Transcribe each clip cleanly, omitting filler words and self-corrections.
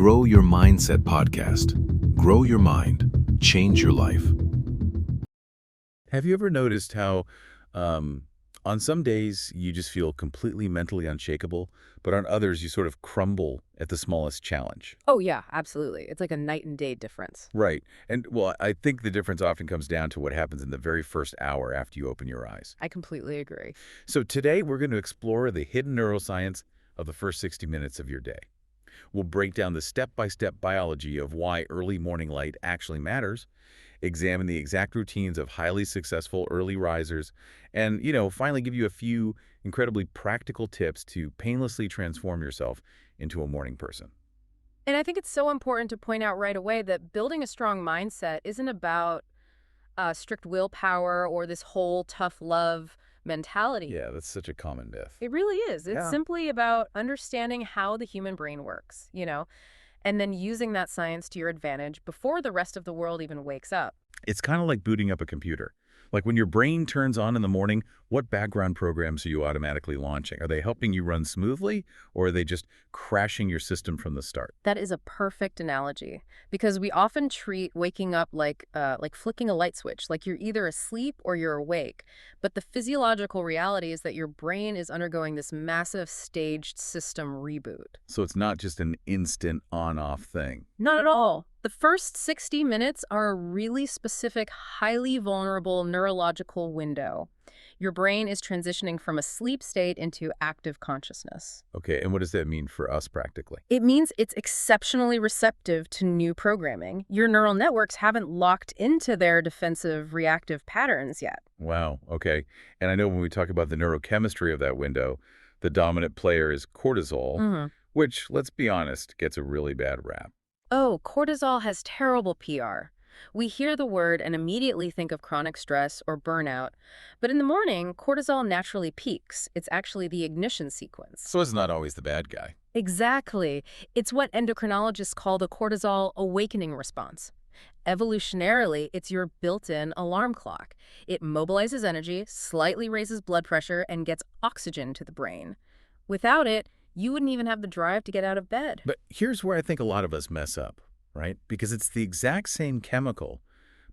Grow Your Mindset podcast. Grow your mind, change your life. Have you ever noticed how on some days you just feel completely mentally unshakable, but on others you sort of crumble at the smallest challenge? Oh, yeah, absolutely. It's like a night and day difference. Right. And well, I think the difference often comes down to what happens in the very first hour after you open your eyes. I completely agree. So today we're going to explore the hidden neuroscience of the first 60 minutes of your day. We'll break down the step-by-step biology of why early morning light actually matters, examine the exact routines of highly successful early risers, and, finally give you a few incredibly practical tips to painlessly transform yourself into a morning person. And I think it's so important to point out right away that building a strong mindset isn't about strict willpower or this whole tough love mentality. Yeah, that's such a common myth. It really is. It's Yeah. simply about understanding how the human brain works, and then using that science to your advantage before the rest of the world even wakes up. It's kind of like booting up a computer. Like when your brain turns on in the morning, what background programs are you automatically launching? Are they helping you run smoothly, or are they just crashing your system from the start? That is a perfect analogy because we often treat waking up like flicking a light switch, like you're either asleep or you're awake. But the physiological reality is that your brain is undergoing this massive staged system reboot. So it's not just an instant on-off thing. Not at all. The first 60 minutes are a really specific, highly vulnerable neurological window. Your brain is transitioning from a sleep state into active consciousness. Okay, and what does that mean for us practically? It means it's exceptionally receptive to new programming. Your neural networks haven't locked into their defensive reactive patterns yet. Wow, okay. And I know when we talk about the neurochemistry of that window, the dominant player is cortisol, which, let's be honest, gets a really bad rap. Oh, cortisol has terrible PR. We hear the word and immediately think of chronic stress or burnout. But in the morning, cortisol naturally peaks. It's actually the ignition sequence. So it's not always the bad guy. Exactly. It's what endocrinologists call the cortisol awakening response. Evolutionarily, it's your built-in alarm clock. It mobilizes energy, slightly raises blood pressure, and gets oxygen to the brain. Without it, you wouldn't even have the drive to get out of bed. But here's where I think a lot of us mess up, right? Because it's the exact same chemical,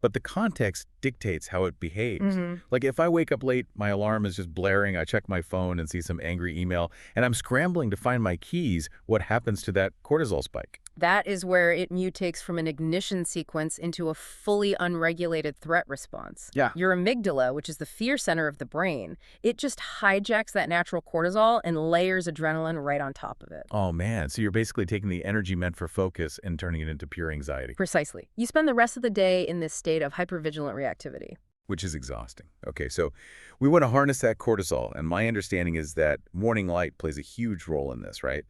but the context dictates how it behaves. Like if I wake up late, my alarm is just blaring, I check my phone and see some angry email, and I'm scrambling to find my keys, what happens to that cortisol spike? That is where it mutates from an ignition sequence into a fully unregulated threat response. Yeah. Your amygdala, which is the fear center of the brain, it just hijacks that natural cortisol and layers adrenaline right on top of it. Oh man, so you're basically taking the energy meant for focus and turning it into pure anxiety. Precisely. You spend the rest of the day in this state of hypervigilant reactivity. Which is exhausting. Okay, so we want to harness that cortisol, and my understanding is that morning light plays a huge role in this, right?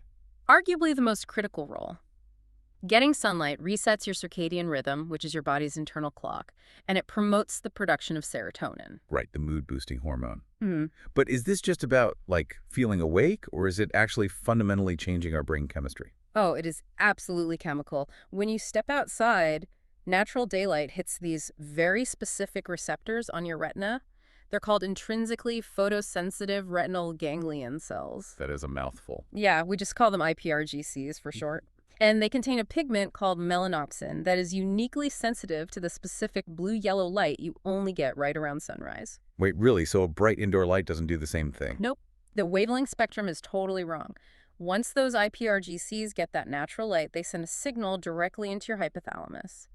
Arguably the most critical role. Getting sunlight resets your circadian rhythm, which is your body's internal clock, and it promotes the production of serotonin. Right, the mood-boosting hormone. But is this just about, like, feeling awake, or is it actually fundamentally changing our brain chemistry? Oh, it is absolutely chemical. When you step outside, natural daylight hits these very specific receptors on your retina. They're called intrinsically photosensitive retinal ganglion cells. That is a mouthful. Yeah, we just call them iPRGCs for short. And they contain a pigment called melanopsin that is uniquely sensitive to the specific blue-yellow light you only get right around sunrise. Wait, really? So a bright indoor light doesn't do the same thing? Nope. The wavelength spectrum is totally wrong. Once those iPRGCs get that natural light, they send a signal directly into your hypothalamus,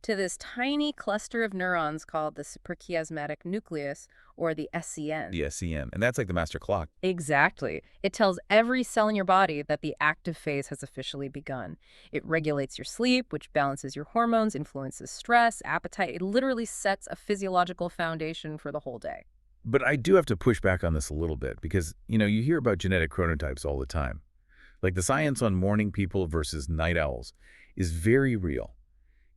to this tiny cluster of neurons called the suprachiasmatic nucleus, or the SCN. The SCN. And that's like the master clock. Exactly. It tells every cell in your body that the active phase has officially begun. It regulates your sleep, which balances your hormones, influences stress, appetite. It literally sets a physiological foundation for the whole day. But I do have to push back on this a little bit because, you hear about genetic chronotypes all the time. Like the science on morning people versus night owls is very real.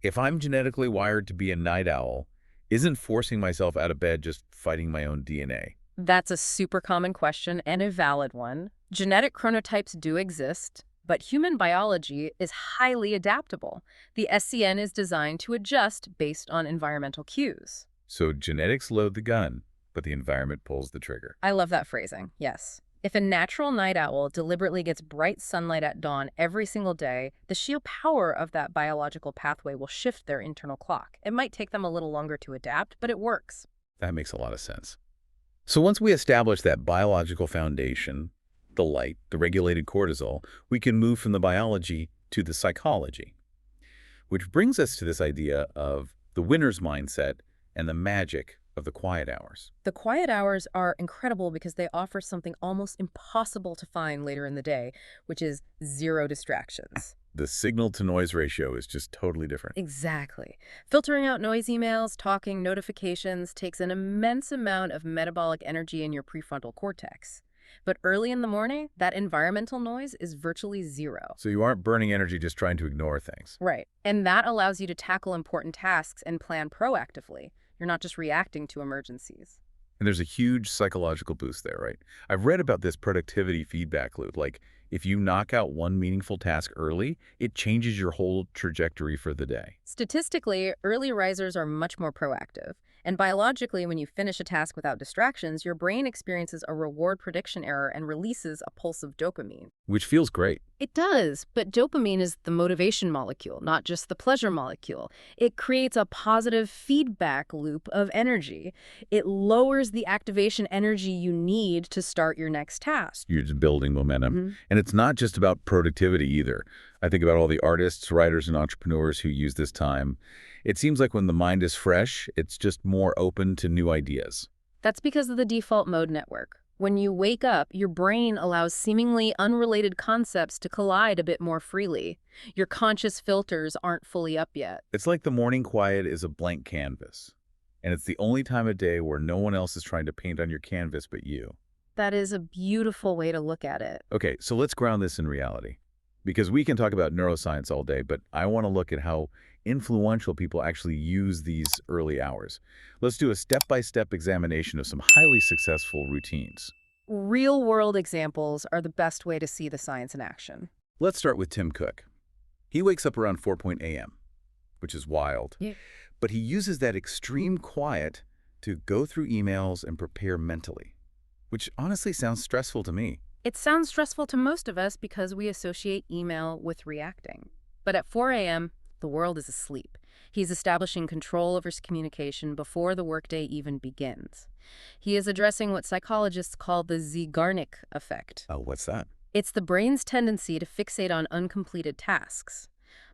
If I'm genetically wired to be a night owl, isn't forcing myself out of bed just fighting my own DNA? That's a super common question and a valid one. Genetic chronotypes do exist, but human biology is highly adaptable. The SCN is designed to adjust based on environmental cues. So genetics load the gun, but the environment pulls the trigger. I love that phrasing, yes. If a natural night owl deliberately gets bright sunlight at dawn every single day, the sheer power of that biological pathway will shift their internal clock. It might take them a little longer to adapt, but it works. That makes a lot of sense. So once we establish that biological foundation, the light, the regulated cortisol, we can move from the biology to the psychology. Which brings us to this idea of the winner's mindset and the magic of the quiet hours. The quiet hours are incredible because they offer something almost impossible to find later in the day, which is zero distractions. The signal-to-noise ratio is just totally different. Exactly. Filtering out noise emails, talking, notifications takes an immense amount of metabolic energy in your prefrontal cortex. But early in the morning, that environmental noise is virtually zero. So you aren't burning energy just trying to ignore things. Right. And that allows you to tackle important tasks and plan proactively. You're not just reacting to emergencies. And there's a huge psychological boost there, right? I've read about this productivity feedback loop. Like, if you knock out one meaningful task early, it changes your whole trajectory for the day. Statistically, early risers are much more proactive. And biologically, when you finish a task without distractions, your brain experiences a reward prediction error and releases a pulse of dopamine. Which feels great. It does, but dopamine is the motivation molecule, not just the pleasure molecule. It creates a positive feedback loop of energy. It lowers the activation energy you need to start your next task. You're just building momentum. Mm-hmm. And it's not just about productivity either. I think about all the artists, writers, and entrepreneurs who use this time. It seems like when the mind is fresh, it's just more open to new ideas. That's because of the default mode network. When you wake up, your brain allows seemingly unrelated concepts to collide a bit more freely. Your conscious filters aren't fully up yet. It's like the morning quiet is a blank canvas. And it's the only time of day where no one else is trying to paint on your canvas but you. That is a beautiful way to look at it. Okay, so let's ground this in reality. Because we can talk about neuroscience all day, but I want to look at how influential people actually use these early hours. Let's do a step-by-step examination of some highly successful routines. Real-world examples are the best way to see the science in action. Let's start with Tim Cook. He wakes up around 4 a.m., which is wild. Yeah. But he uses that extreme quiet to go through emails and prepare mentally, which honestly sounds stressful to me. It sounds stressful to most of us because we associate email with reacting. But at 4 a.m., the world is asleep. He's establishing control over his communication before the workday even begins. He is addressing what psychologists call the Zeigarnik effect. Oh, what's that? It's the brain's tendency to fixate on uncompleted tasks.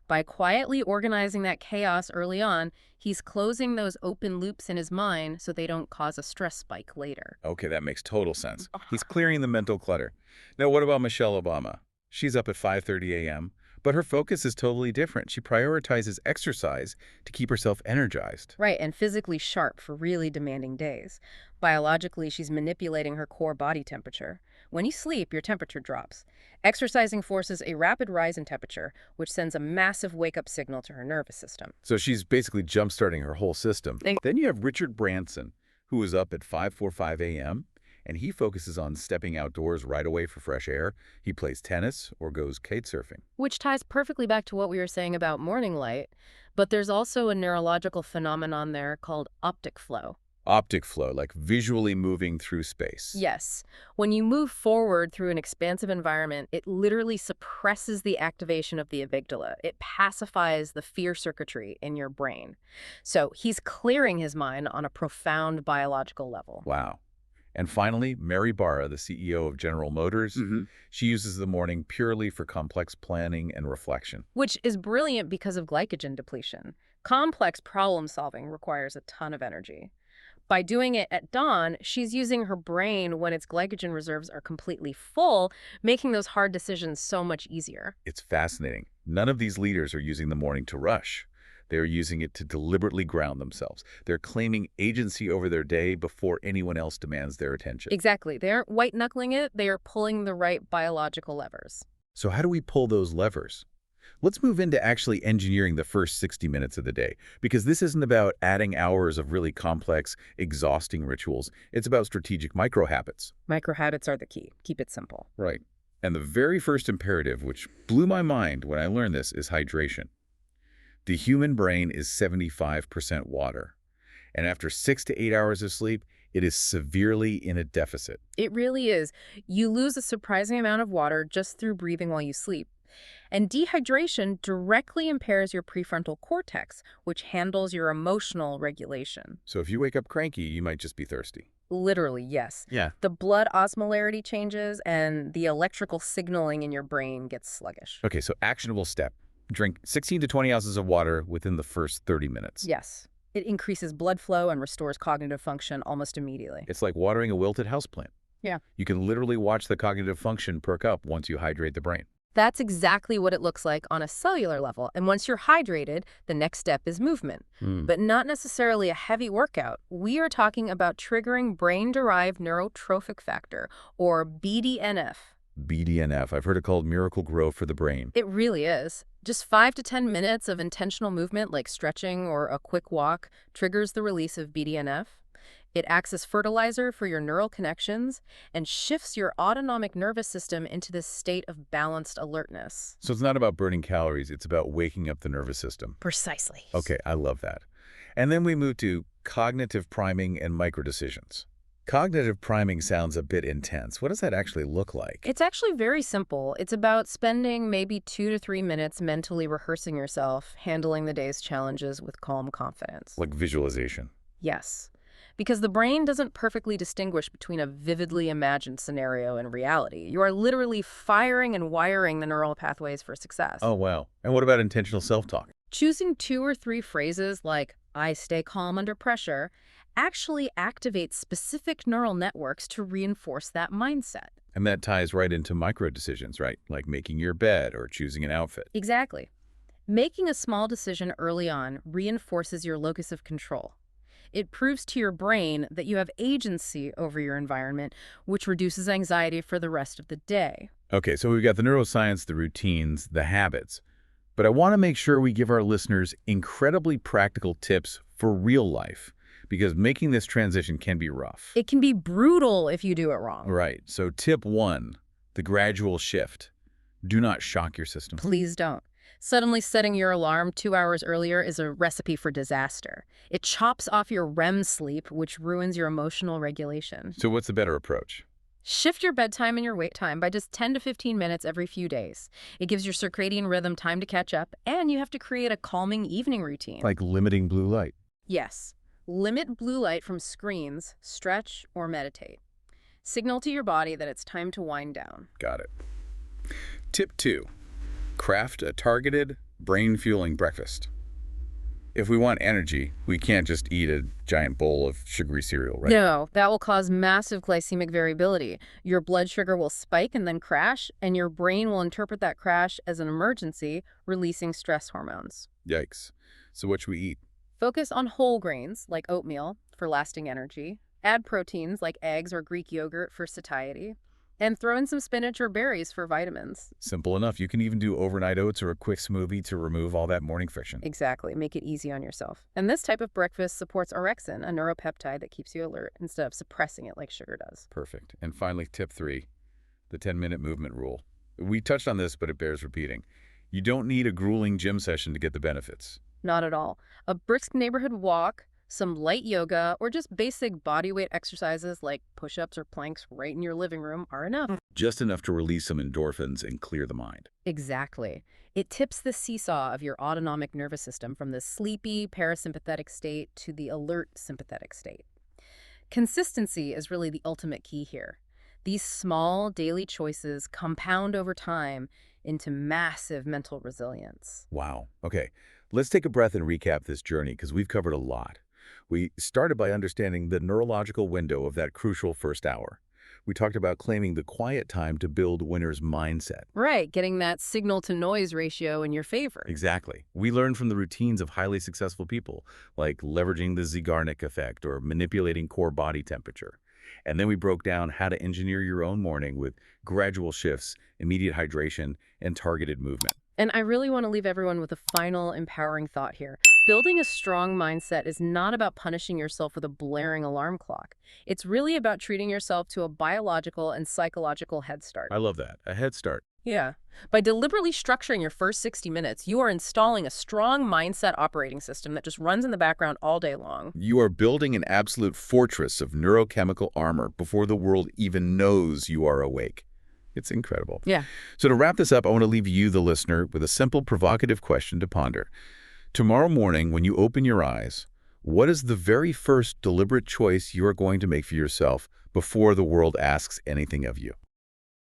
By quietly organizing that chaos early on, he's closing those open loops in his mind so they don't cause a stress spike later. Okay, that makes total sense. He's clearing the mental clutter. Now, what about Michelle Obama? She's up at 5:30 a.m., but her focus is totally different. She prioritizes exercise to keep herself energized. Right, and physically sharp for really demanding days. Biologically, she's manipulating her core body temperature. When you sleep, your temperature drops. Exercising forces a rapid rise in temperature, which sends a massive wake-up signal to her nervous system. So she's basically jump-starting her whole system. Then you have Richard Branson, who is up at 5:45 a.m., and he focuses on stepping outdoors right away for fresh air. He plays tennis or goes kite surfing. Which ties perfectly back to what we were saying about morning light, but there's also a neurological phenomenon there called optic flow. Optic flow, like visually moving through space. Yes. When you move forward through an expansive environment, it literally suppresses the activation of the amygdala. It pacifies the fear circuitry in your brain. So he's clearing his mind on a profound biological level. Wow. And finally, Mary Barra, the CEO of General Motors, she uses the morning purely for complex planning and reflection. Which is brilliant because of glycogen depletion. Complex problem solving requires a ton of energy. By doing it at dawn, she's using her brain when its glycogen reserves are completely full, making those hard decisions so much easier. It's fascinating. None of these leaders are using the morning to rush. They're using it to deliberately ground themselves. They're claiming agency over their day before anyone else demands their attention. Exactly. They aren't white-knuckling it. They are pulling the right biological levers. So how do we pull those levers? Let's move into actually engineering the first 60 minutes of the day, because this isn't about adding hours of really complex, exhausting rituals. It's about strategic micro-habits. Micro-habits are the key. Keep it simple. Right. And the very first imperative, which blew my mind when I learned this, is hydration. The human brain is 75% water. And after 6 to 8 hours of sleep, It is severely in a deficit. It really is. You lose a surprising amount of water just through breathing while you sleep. And dehydration directly impairs your prefrontal cortex, which handles your emotional regulation. So if you wake up cranky, you might just be thirsty. Literally, yes. Yeah. The blood osmolarity changes and the electrical signaling in your brain gets sluggish. Okay, so actionable step. Drink 16 to 20 ounces of water within the first 30 minutes. Yes. It increases blood flow and restores cognitive function almost immediately. It's like watering a wilted houseplant. Yeah. You can literally watch the cognitive function perk up once you hydrate the brain. That's exactly what it looks like on a cellular level. And once you're hydrated, the next step is movement. But not necessarily a heavy workout. We are talking about triggering brain-derived neurotrophic factor, or BDNF. BDNF, I've heard it called miracle grow for the brain. It really is. Just 5 to 10 minutes of intentional movement like stretching or a quick walk triggers the release of BDNF. It acts as fertilizer for your neural connections and shifts your autonomic nervous system into this state of balanced alertness. So it's not about burning calories, it's about waking up the nervous system. Precisely. Okay, I love that. And then we move to cognitive priming and microdecisions. Cognitive priming sounds a bit intense. What does that actually look like? It's actually very simple. It's about spending maybe 2 to 3 minutes mentally rehearsing yourself, handling the day's challenges with calm confidence. Like visualization. Yes. Because the brain doesn't perfectly distinguish between a vividly imagined scenario and reality. You are literally firing and wiring the neural pathways for success. Oh, wow. And what about intentional self-talk? Choosing 2 or 3 phrases like, I stay calm under pressure, actually activates specific neural networks to reinforce that mindset. And that ties right into microdecisions, right? Like making your bed or choosing an outfit. Exactly. Making a small decision early on reinforces your locus of control. It proves to your brain that you have agency over your environment, which reduces anxiety for the rest of the day. Okay, so we've got the neuroscience, the routines, the habits. But I want to make sure we give our listeners incredibly practical tips for real life, because making this transition can be rough. It can be brutal if you do it wrong. Right. So tip 1, the gradual shift. Do not shock your system. Please don't. Suddenly setting your alarm 2 hours earlier is a recipe for disaster. It chops off your REM sleep, which ruins your emotional regulation. So what's the better approach? Shift your bedtime and your wake time by just 10 to 15 minutes every few days. It gives your circadian rhythm time to catch up, and you have to create a calming evening routine. Like limiting blue light. Yes. Limit blue light from screens, stretch, or meditate. Signal to your body that it's time to wind down. Got it. Tip 2, craft a targeted, brain-fueling breakfast. If we want energy, we can't just eat a giant bowl of sugary cereal, right? No, that will cause massive glycemic variability. Your blood sugar will spike and then crash, and your brain will interpret that crash as an emergency, releasing stress hormones. Yikes. So what should we eat? Focus on whole grains, like oatmeal, for lasting energy. Add proteins, like eggs or Greek yogurt, for satiety. And throw in some spinach or berries for vitamins. Simple enough. You can even do overnight oats or a quick smoothie to remove all that morning friction. Exactly. Make it easy on yourself. And this type of breakfast supports orexin, a neuropeptide that keeps you alert, instead of suppressing it like sugar does. Perfect. And finally, tip 3, the 10-minute movement rule. We touched on this, but it bears repeating. You don't need a grueling gym session to get the benefits. Not at all. A brisk neighborhood walk, some light yoga, or just basic bodyweight exercises like push-ups or planks right in your living room are enough. Just enough to release some endorphins and clear the mind. Exactly. It tips the seesaw of your autonomic nervous system from the sleepy parasympathetic state to the alert sympathetic state. Consistency is really the ultimate key here. These small daily choices compound over time into massive mental resilience. Wow. Okay, let's take a breath and recap this journey because we've covered a lot. We started by understanding the neurological window of that crucial first hour. We talked about claiming the quiet time to build winner's mindset. Right, getting that signal-to-noise ratio in your favor. Exactly. We learned from the routines of highly successful people, like leveraging the Zeigarnik effect or manipulating core body temperature. And then we broke down how to engineer your own morning with gradual shifts, immediate hydration, and targeted movement. And I really want to leave everyone with a final empowering thought here. Building a strong mindset is not about punishing yourself with a blaring alarm clock. It's really about treating yourself to a biological and psychological head start. I love that. A head start. Yeah. By deliberately structuring your first 60 minutes, you are installing a strong mindset operating system that just runs in the background all day long. You are building an absolute fortress of neurochemical armor before the world even knows you are awake. It's incredible. Yeah. So to wrap this up, I want to leave you, the listener, with a simple, provocative question to ponder. Tomorrow morning, when you open your eyes, what is the very first deliberate choice you are going to make for yourself before the world asks anything of you?